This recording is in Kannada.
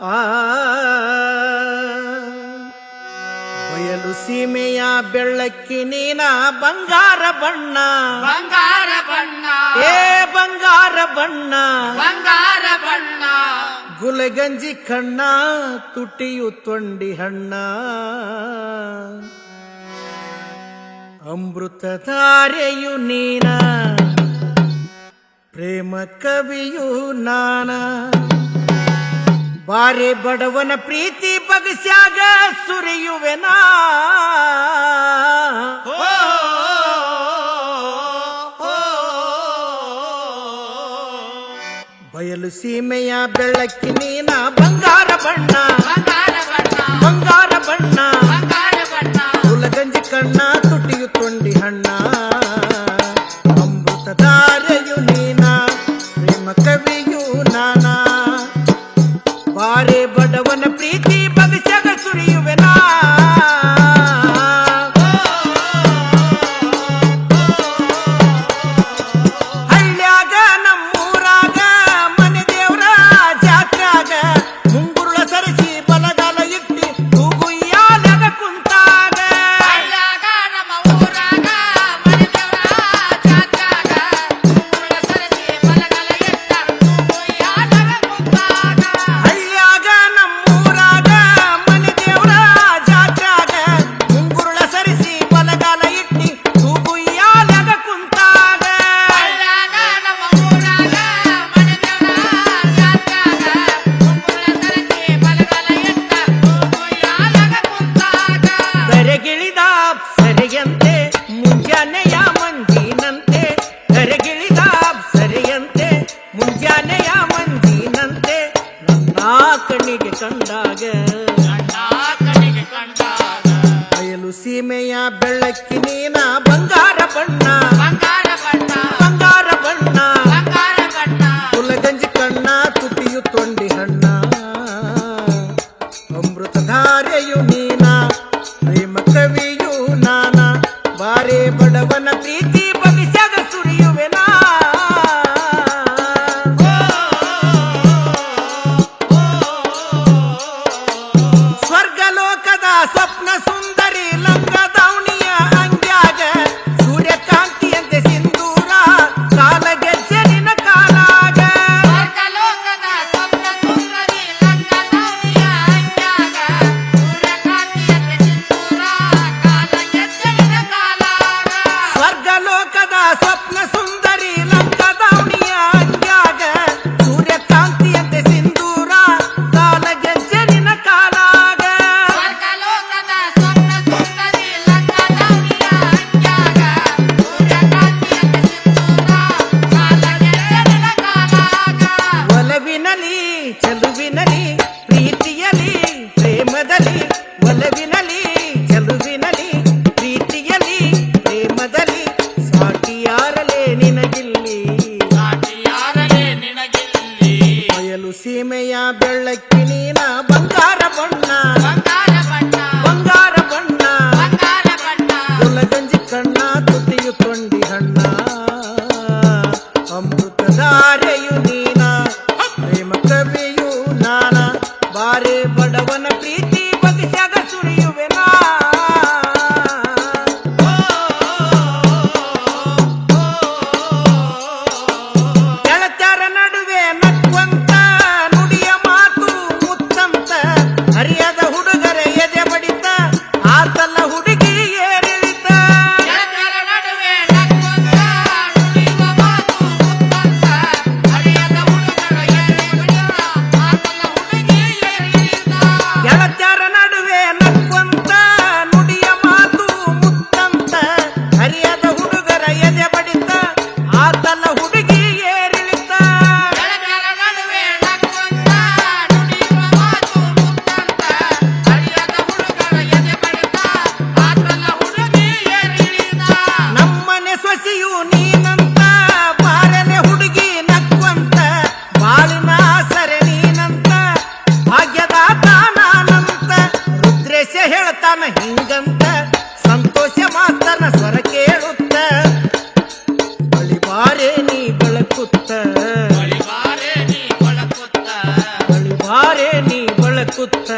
ಆ ಬಯಲು ಸೀಮೆಯ ಬೆಳ್ಳಕ್ಕಿ ನೀನ ಬಂಗಾರ ಬಣ್ಣ ಬಂಗಾರ ಬಣ್ಣ ಏ ಬಂಗಾರ ಬಣ್ಣ ಬಂಗಾರ ಬಣ್ಣ ಗುಲಗಂಜಿ ಕಣ್ಣ ತುಟಿಯು ತೊಂಡಿ ಹಣ್ಣ ಅಮೃತಧಾರೆಯು ನೀನ ಪ್ರೇಮ ಕವಿಯು ನಾನ ಬಾರೆ ಬಡವನ ಪ್ರೀತಿ ಬಗಸ್ಯಾಗ ಸುರಿಯುವೆನಾ ಬಯಲು ಸೀಮೆಯ ಬೆಳಕಿ ನೀನ ಬಂಗಾರ ಬಣ್ಣ ಬಂಗಾರ ಬಣ್ಣ ಬಂಗಾರ ಬಣ್ಣ ಬಂಗಾರ ಬಣ್ಣ ಗುಲಗಂಜಿ ಕಣ್ಣ ತುಟಿಯು ತೊಂಡಿ ಹಣ್ಣ ಅಮೃತಧಾರೆಯು ನೀನ ಪ್ರೇಮ ಕವಿಯು ನಾನ ಬಾರೆ ಬಡವನ ಪ್ರೀತಿ ಬಗಸ್ಯಾಗ ಸುರಿಯುವೆನಾ ಹಳ್ಳ್ಯಾಗ ನಮ್ಮೂರಾಗ ಮನೆ ದೇವ್ರ ಜಾತ್ರಾಗ ಮುಂಗುರುಳ ಸರಿಸಿ ಬಲಗಾಲ ಇಟ್ಟಿ ತೂಗುಯ್ಯಾಲಾಗ ಕುಂತಾಗ ಹಳ್ಳ್ಯಾಗ ನಮ್ಮ ಊರಾಗ ಮನೆ ದೇವ್ರ ಜಾತ್ರಾಗ ಮುಂಗುರುಳ ಸರಿಸಿ ಬಲಗಾಲ ಇಟ್ಟ ತೂಗುಯ್ಯಾಲಾಗ ಕುಂತಾಗ ಹಳ್ಳ್ಯಾಗ ನಮ್ಮೂರಾಗ ಮನೆ ದೇವ್ರ ಜಾತ್ರಾಗ ಮುಂಗುರುಳ ಸರಿಸಿ ಬಲಗಾಲ ಇಟ್ಟಿ ತೂಗುಯ್ಯಾಲಾಗ ಕುಂತಾಗ ಹಳ್ಳ್ಯಾಗ ನಮ್ಮ ಊರಾಗ ಮನೆ ದೇವ್ರ ಜಾತ್ರಾಗ ಮುಂಗುರುಳ ಸರಿಸಿ ಬಲಗಾಲ ಇಟ್ಟ ತೂಗುಯ್ಯಾಲಾಗ ಕುಂತಾಗ ಧರೆಗಿಳಿದ ಸರಿಯಂತೆ ಮುಂಜಾನೆಯ ಮಂಜಿನಂತೆ ಧರೆಗಿಳಿದ ಸರಿಯಂತೆ ಮುಂಜಾನೆಯ ಮಂಜಿನಂತೆ ನನ್ನ ಕಣ್ಣಿಗೆ ಕಂಡಾಗ ಅಣ್ಣ ಕಣ್ಣಿಗೆ ಕಂಡಾಗ ಬಯಲು ಸೀಮೆಯ ಬೆಳಕಿ ನೀನ ಬಂಗಾರ ಬಣ್ಣ ಬಂಗಾರ ಬಣ್ಣ ಬಂಗಾರ ಬಣ್ಣ ಬಂಗಾರ ಬಣ್ಣ ಗುಲಗಂಜಿ ಕಣ್ಣ ತುಟಿಯು ತೊಂಡಿ ಹಣ್ಣ ಅಮೃತಧಾರೆಯು ನೀನ ಪ್ರೇಮ ಕವಿಯು ನಾನ ಬಾರೆ ಬಡವನ ಪ್ರೀತಿ ಬಗಿಸ್ಯಾಗ ಸುರಿಯುವೆನಾ ಸ್ವರ್ಗಲೋಕದ ಸ್ವಪ್ನ ಸುಂದರಿ ಲಂಗದಾವಣಿಯ ಅಂಗ್ಯಾಗ ಸೂರ್ಯಕಾಂತಿಯಂತೆ ಸಿಂಧೂರ ಕಾಲಗೆಜ್ಜೆ ನಿನ ಕಾಲಾಗ ಸ್ವರ್ಗಲೋಕದ ಸ್ವಪ್ನ ಸುಂದರಿ ಲಂಗದಾವಣಿಯ ಅಂಗ್ಯಾಗ ಸೂರ್ಯಕಾಂತಿಯಂತೆ ಸಿಂಧೂರ ಕಾಲಗೆಜ್ಜೆಯ ಕಾಲಾಗ ಸ್ವರ್ಗಲೋಕದ ಸ್ವಪ್ನ ಸುಂದರಿ ಲಂಕದಾವಣಿಯ ಅಂಗ್ಯಾಗ ಸೂರ್ಯಕಾಂತಿಯಂತೆ ಸಿಂಧೂರ ಕಾಲಗೆಜ್ಜೆ ನಿನ ಕಾಲಾಗ ಸ್ವರ್ಗಲೋಕದ ಸ್ವಪ್ನ ಸುಂದರಿ ಲಂಗದಾವಣಿಯ ಅಂಗ್ಯಾಗ ಸೂರ್ಯಕಾಂತಿಯಂತೆ ಸಿಂಧೂರ ಕಾಲಗೆಜ್ಜೆಯ ಕಾಲಾಗ ಒಲವಿನಲಿ ಚೆಲುವಿನಲಿ ಪ್ರೀತಿಯಲಿ ಪ್ರೇಮದಲ್ಲಿ ಒಲವಿನಲಿ ಚೆಲುವಿನಲಿ ಪ್ರೀತಿಯಲಿ ಪ್ರೇಮದಲ್ಲಿ ಸಾಟಿಯಾರಲೇ ನಿನಗಿಲ್ಲಿ ಸಾಟಿಯಾರಲೇ ನಿನಗಿಲ್ಲಿ ಬಯಲು ಸೀಮೆಯ ಬೆಳ್ಳಕ್ಕಿ ನೀನ ಬಂಗಾರ ಬಣ್ಣ ಬಂಗಾರ ಬಣ್ಣ ಬಂಗಾರ ಬಣ್ಣ ಬಂಗಾರ ಬಣ್ಣ ಗುಲಗಂಜಿ ಕಣ್ಣ ತುಟಿಯು ತೊಂಡಿ ಹಣ್ಣ ಅಮೃತಧಾರೆಯು ನೀನ ಪ್ರೇಮ ಕವಿಯು ನಾನ ಬಾರೆ ಬಡವನ ಪ್ರೀತಿ ಬಗಿಸ್ಯಾಗ ಸುರಿಯುವೆನಾ ಗೆಳತ್ಯರ ನಡುವೆ ನಕ್ವಂತ ನುಡಿಯ ಮಾತು ಮುತ್ತಂತ ಹರಿಯದ ಹುಡುಗರ ಎದೆ ಬಡಿತ ಆತಲ್ಲ ಹುಡುಗಿ ಏರಿಳಿತ ಗೆಳತಿಯರ ನಡುವೆ ನಕ್ಕೊಂತ ನುಡಿಯುವ ಮಾತು ಮುತ್ತಂತ ಹರಿಯದ ಹುಡುಗರ ಎದೆ ಬಡಿತ ಆತಲ್ಲ ಹುಡುಗಿ ಏರಿಳಿತ ಕುತ್ತ